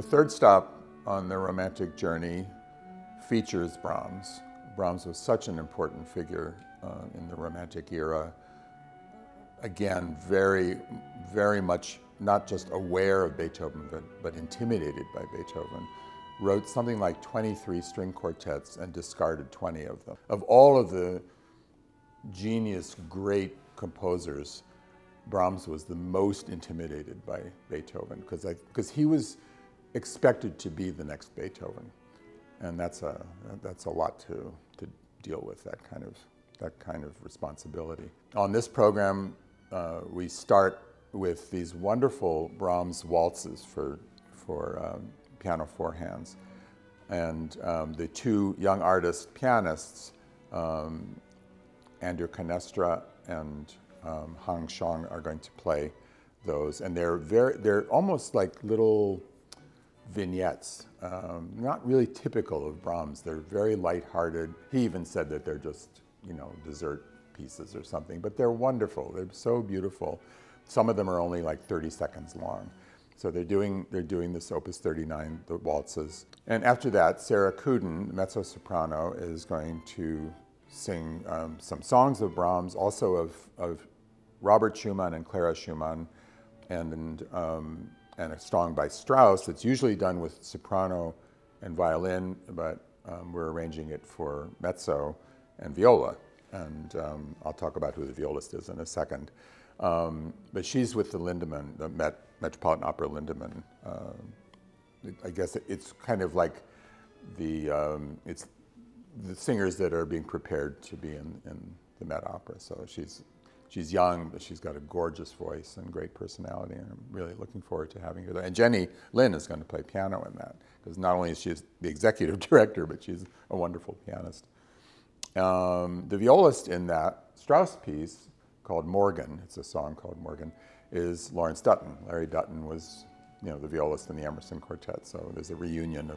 third stop on the romantic journey features Brahms. Brahms was such an important figure in the Romantic era. Again, very, very much not just aware of Beethoven, but intimidated by Beethoven. Wrote something like 23 string quartets and discarded 20 of them. Of all of the genius, great composers, Brahms was the most intimidated by Beethoven because he was expected to be the next Beethoven, and that's a lot to deal with, that kind of responsibility. On this program, we start with these wonderful Brahms waltzes for piano four hands, and the two young artist pianists, Andrew Cannestra and Zhong are going to play those, and they're almost like little vignettes, not really typical of Brahms. They're very lighthearted. He even said that they're just, dessert pieces or something, but they're wonderful. They're so beautiful. Some of them are only like 30 seconds long. So they're doing this Opus 39, the waltzes. And after that, Sara Couden, mezzo-soprano, is going to sing some songs of Brahms, also of Robert Schumann and Clara Schumann, and a song by Strauss. It's usually done with soprano and violin, but we're arranging it for mezzo and viola. And I'll talk about who the violist is in a second. But she's with the Lindemann, the Metropolitan Opera Lindemann. I guess it's kind of like it's the singers that are being prepared to be in the Met Opera. So she's young, but she's got a gorgeous voice and great personality, and I'm really looking forward to having her there. And Jenny Lin is going to play piano in that, because not only is she the executive director, but she's a wonderful pianist. The violist in that Strauss piece, called Morgan, it's a song called Morgan, is Lawrence Dutton. Larry Dutton was, the violist in the Emerson Quartet, so there's a reunion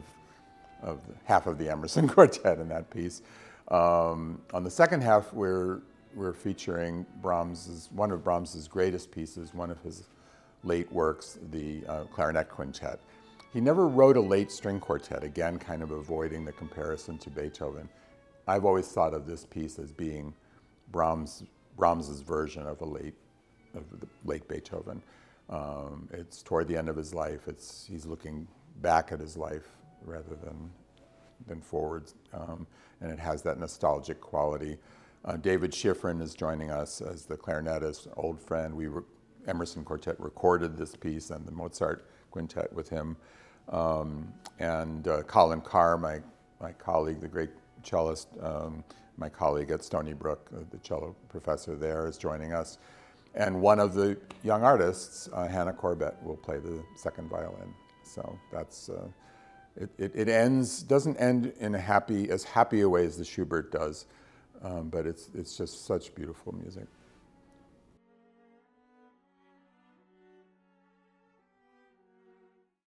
of half of the Emerson Quartet in that piece. On the second half, we're featuring one of Brahms's greatest pieces, one of his late works, the Clarinet Quintet. He never wrote a late string quartet, again, kind of avoiding the comparison to Beethoven. I've always thought of this piece as being Brahms's version of the late Beethoven. It's toward the end of his life. He's looking back at his life rather than forwards, and it has that nostalgic quality. David Shifrin is joining us as the clarinetist, old friend. Emerson Quartet recorded this piece and the Mozart Quintet with him. And Colin Carr, my colleague, the great cellist, my colleague at Stony Brook, the cello professor there, is joining us. And one of the young artists, Hannah Corbett, will play the second violin. So that's, it doesn't end in as happy a way as the Schubert does, but it's just such beautiful music.